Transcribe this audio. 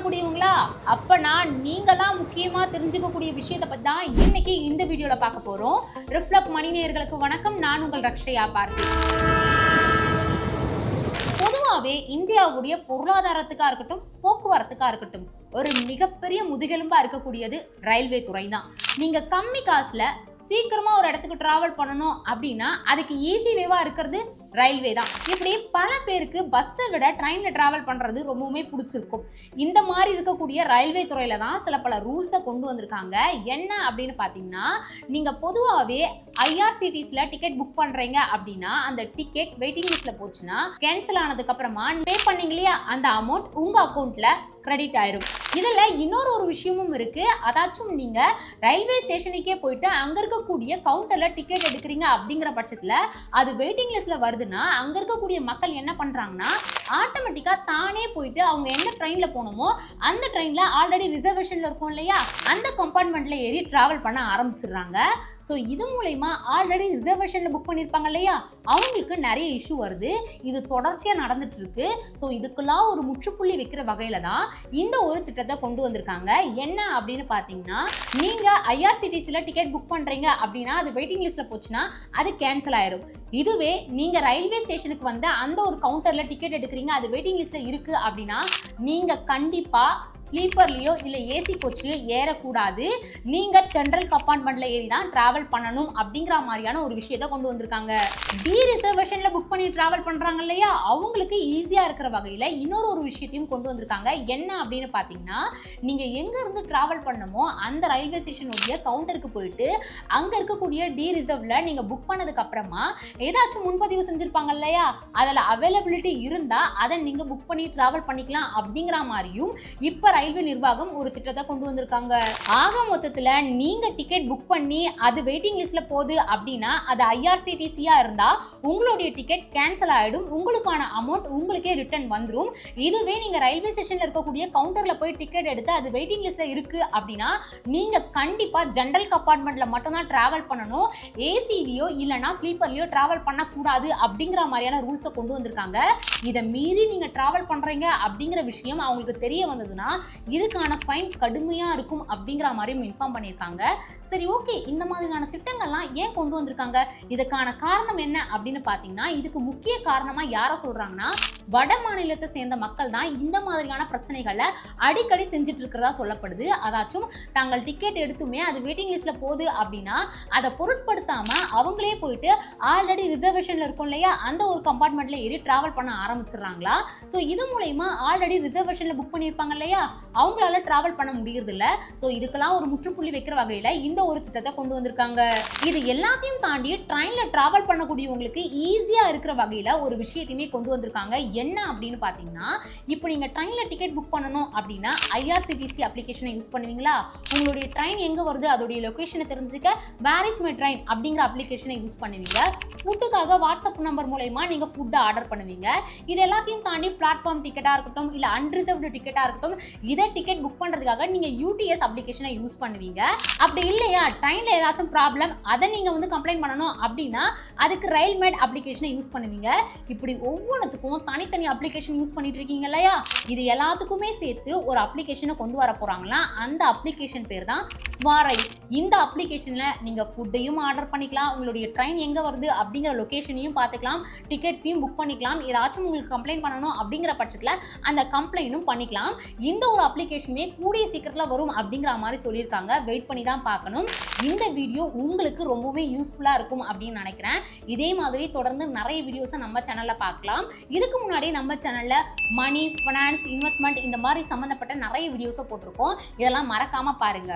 பண்ணக்கூடியவங்களா? அப்பனா நீங்கலாம் முக்கியமா தெரிஞ்சுக்கக்கூடிய விஷயத்தை பத்தி தான் இன்னைக்கு இந்த வீடியோல பார்க்க போறோம். ரிஃப்ளெக்ட் மணி நேயர்களுக்கு வணக்கம். நான் உங்கள் ரக்ஷயா பார்த்தி. பொதுவாவே இந்தியாவுடைய பொருளாதாரத்துக்கா இருக்கட்டும், போக்குவரத்துக்கா இருக்கட்டும், ஒரு மிகப்பெரிய முதுகெலும்பா இருக்கக்கூடியது ரயில்வே துறை தான். நீங்க கம்மி காசுல சீக்கிரமா ஒரு இடத்துக்கு டிராவல் பண்ணணும் அப்படின்னா அதுக்கு ஈஸி வேவா இருக்கிறது ரயில்வே தான். இப்படி பல பேருக்கு பஸ்ஸை விட ட்ரெயின்ல டிராவல் பண்றது ரொம்பவுமே பிடிச்சிருக்கும். இந்த மாதிரி இருக்கக்கூடிய ரயில்வே துறையில தான் சில பல ரூல்ஸை கொண்டு வந்திருக்காங்க. என்ன அப்படின்னு பார்த்தீங்கன்னா, நீங்க பொதுவாகவே IRCTCல டிக்கெட் புக் பண்றீங்க அப்படின்னா அந்த டிக்கெட் வெயிட்டிங் லிஸ்ட்ல போச்சுன்னா கேன்சல் ஆனதுக்கு அப்புறமா பே பண்ணீங்க இல்லையா, அந்த அமௌண்ட் உங்க அக்கௌண்ட்ல கிரெடிட் ஆயிரும். இதுல இன்னொரு விஷயமும் இருக்கு. அதாச்சும் நீங்க ரயில்வே ஸ்டேஷனுக்கே போயிட்டு அங்க இருக்கக்கூடிய கவுண்டர்ல டிக்கெட் எடுக்கிறீங்க அப்படிங்கிற பட்சத்துல அது வெயிட்டிங் லிஸ்ட்ல வருதுன்னா அங்க இருக்கக்கூடிய மக்கள் என்ன பண்றாங்கன்னா ஆட்டோமேட்டிக்கா தானே போயிட்டு அவங்க எந்த ட்ரெயின்ல போகணுமோ அந்த ட்ரெயின்ல ஆல்ரெடி ரிசர்வேஷன்ல இருக்கும் இல்லையா, அந்த கம்பார்ட்மெண்ட்ல ஏறி டிராவல் பண்ண ஆரம்பிச்சிடுறாங்க. ஸோ இது மூலயமா ஆல்ரெடி ரிசர்வேஷன்ல புக் பண்ணியிருப்பாங்க இல்லையா, அவங்களுக்கு நிறைய இஷ்யூ வருது. இது தொடர்ச்சியா நடந்துட்டு இருக்கு. ஸோ இதுக்கெல்லாம் ஒரு முற்றுப்புள்ளி வைக்கிற வகையில தான் இந்த ஒரு திட்டத்தை கொண்டு வந்திருக்காங்க. என்ன அப்படின்னு பார்த்தீங்கன்னா, நீங்க IRCTCல டிக்கெட் புக் பண்றீங்க அப்படின்னா அது வெயிட்டிங் லிஸ்ட்ல போச்சுன்னா அது கேன்சல் ஆயிரும். இதுவே நீங்க ரயில்வே ஸ்டேஷனுக்கு வந்து அந்த ஒரு கவுண்டர்ல டிக்கெட் எடுக்கிறீங்க, அது வெயிட்டிங் லிஸ்ட்ல இருக்கு அப்படின்னா நீங்க கண்டிப்பா ஸ்லீப்பர்லயோ இல்ல ஏசி கோச்லயோ ஏறக்கூடாது. நீங்க ஜெனரல் கம்பார்ட்மெண்ட்ல ஏறி தான் டிராவல் பண்ணணும் அப்படிங்கிற மாதிரியான ஒரு விஷயத்தை கொண்டு வந்திருக்காங்க. டி ரிசர்வேஷன்ல புக் பண்ணி டிராவல் பண்றாங்க இல்லையா, அவங்களுக்கு ஈஸியா இருக்கிற வகையில இன்னொரு விஷயத்தையும் கொண்டு வந்திருக்காங்க. என்ன அப்படின்னு பாத்தீங்கன்னா, நீங்க எங்க இருந்து டிராவல் பண்ணமோ அந்த ரயில்வே ஸ்டேஷனுடைய கவுண்டருக்கு போயிட்டு அங்க இருக்கக்கூடிய டி ரிசர்வ்ல நீங்க புக் பண்ணதுக்கு அப்புறமா ஏதாச்சும் முன்பதிவு செஞ்சிருப்பாங்க இல்லையா, அதுல அவைலபிலிட்டி இருந்தா அதை நீங்க புக் பண்ணி டிராவல் பண்ணிக்கலாம் அப்படிங்கிற மாதிரியும் இப்ப ரயில்வே நிர்வாகம் ஒரு திட்டத்தை கொண்டு வந்திருக்காங்க. ஆக மொத்தத்துல நீங்க டிக்கெட் புக் பண்ணி அது வெயிட்டிங் லிஸ்ட்ல போகுது அப்படின்னா அது IRCTCயா இருந்தா உங்களுடைய டிக்கெட் கேன்சல் ஆயிடும். உங்களுக்கான அமௌண்ட் உங்களுக்கே ரிட்டர்ன் வந்துரும். இதுவே நீங்க ரயில்வே ஸ்டேஷன்ல இருக்கக்கூடிய கவுண்டர்ல போய் டிக்கெட் எடுத்து அது வெயிட்டிங் லிஸ்ட்ல இருக்கு அப்படின்னா நீங்க கண்டிப்பா ஜெனரல் கம்பார்ட்மெண்ட்ல மட்டும் தான் டிராவல் பண்ணணும். ஏசிலயோ இல்லனா ஸ்லீப்பர்லயோ டிராவல் பண்ணக்கூடாது அப்படிங்கிற மாதிரியான ரூல்ஸை கொண்டு வந்திருக்காங்க. இதை மீறி நீங்க டிராவல் பண்றீங்க அப்படிங்கிற விஷயம் அவங்களுக்கு தெரிய வந்ததுன்னா இதுக்கான ஃபைன் கடுமையா இருக்கும் அப்படிங்கிற மாதிரியும் இன்ஃபார்ம் பண்ணியிருக்காங்க. சரி, ஓகே, இந்த மாதிரியான திட்டங்கள்லாம் ஏன் கொண்டு வந்திருக்காங்க, இதுக்கான காரணம் என்ன அப்படின்னு பார்த்தீங்கன்னா, இதுக்கு முக்கிய காரணமா யாரை சொல்றாங்கன்னா வட மாநிலத்தை சேர்ந்த மக்கள் தான் இந்த மாதிரியான பிரச்சனைகளை அடிக்கடி செஞ்சுட்டு இருக்கிறதா சொல்லப்படுது. அதாச்சும் தாங்கள் டிக்கெட் எடுத்துமே அது வெயிட்டிங் லிஸ்ட்ல போகுது அப்படின்னா அதை பொருட்படுத்தாம அவங்களே போயிட்டு ஆல்ரெடி ரிசர்வேஷன்ல இருக்கும் இல்லையா அந்த ஒரு கம்பார்ட்மெண்ட்ல ஏறி டிராவல் பண்ண ஆரம்பிச்சிடுறாங்களா. ஸோ இது மூலயமா ஆல்ரெடி ரிசர்வேஷன்ல புக் பண்ணியிருப்பாங்க இல்லையா, அவங்களால டிராவல் பண்ண முடியறது இல்ல. ஸோ இதுக்கெல்லாம் ஒரு முற்றுப்புள்ளி வைக்கிற வகையில இந்த ஒரு திட்டத்தை கொண்டு வந்திருக்காங்க. இது எல்லாத்தையும் தாண்டி ட்ரெயின்ல டிராவல் பண்ணக்கூடியவங்களுக்கு ஈஸியா இருக்கிற வகையில ஒரு விஷயத்தையுமே கொண்டு வந்திருக்காங்க. என்ன அப்படின்னு பாத்தீங்கன்னா, இப்போ நீங்க ட்ரெயின்ல டிக்கெட் புக் பண்ணணும் அப்படின்னா IRCTC அப்ளிகேஷனை யூஸ் பண்ணுவீங்களா, உங்களுடைய ட்ரெயின் எங்க வருது அதோடைய லொகேஷனை தெரிஞ்சுக்க வேர் இஸ் மை ட்ரெயின் அப்படிங்கிற அப்ளிகேஷனை யூஸ் பண்ணுவீங்க. ஃபுட்டுக்காக வாட்ஸ்அப் நம்பர் மூலமா நீங்க ஃபுட்டை ஆர்டர் பண்ணுவீங்க. இது எல்லாத்தையும் தாண்டி பிளாட்ஃபார்ம் டிக்கெட்டா இருக்கட்டும் இல்ல அன்ரிசர்வ்டு டிக்கெட்டா இருக்கட்டும், இதை டிக்கெட் புக் பண்றதுக்காக நீங்க UTS அப்ளிகேஷனை யூஸ் பண்ணுவீங்க. அப்படி இல்லையா ட்ரெயின்ல ஏதாச்சும் ப்ராப்ளம் அதை நீங்க வந்து கம்ப்ளைண்ட் பண்ணணும் அப்படின்னா அதுக்கு ரயில்மேட் அப்ளிகேஷனை யூஸ் பண்ணுவீங்க. இப்படி ஒவ்வொன்றுத்துக்கும் தனித்தனி அப்ளிகேஷன் யூஸ் பண்ணிட்டு இருக்கீங்க இல்லையா, இது எல்லாத்துக்குமே சேர்த்து ஒரு அப்ளிகேஷனை கொண்டு வர போறாங்களா. அந்த அப்ளிகேஷன் பேர் தான் ஸ்வாரை. இந்த அப்ளிகேஷன்ல நீங்க ஃபுட்டையும் ஆர்டர் பண்ணிக்கலாம், உங்களுடைய ட்ரெயின் எங்க வருது அப்படிங்கிற லொகேஷனையும் பார்த்துக்கலாம், டிக்கெட்ஸையும் புக் பண்ணிக்கலாம். ஏதாச்சும் உங்களுக்கு கம்ப்ளைண்ட் பண்ணணும் அப்படிங்கிற பட்சத்துல அந்த கம்ப்ளைண்ட்டும் பண்ணிக்கலாம். இந்த ஒரு அப்ளிகேஷனுமே கூடிய சீக்கிரத்துல வரும் அப்படிங்கிற மாதிரி சொல்லியிருக்காங்க. வெயிட் பண்ணி தான் பார்க்கணும். இந்த வீடியோ உங்களுக்கு ரொம்பவே யூஸ்ஃபுல்லா இருக்கும் அப்படின்னு நினைக்கிறேன். இதே மாதிரி தொடர்ந்து நிறைய வீடியோஸை நம்ம சேனல்ல பார்க்கலாம். இதுக்கு முன்னாடி நம்ம சேனல்ல மணி, ஃபைனான்ஸ், இன்வெஸ்ட்மெண்ட் இந்த மாதிரி சம்பந்தப்பட்ட நிறைய வீடியோஸை போட்டிருக்கோம். இதெல்லாம் மறக்காம பாருங்க.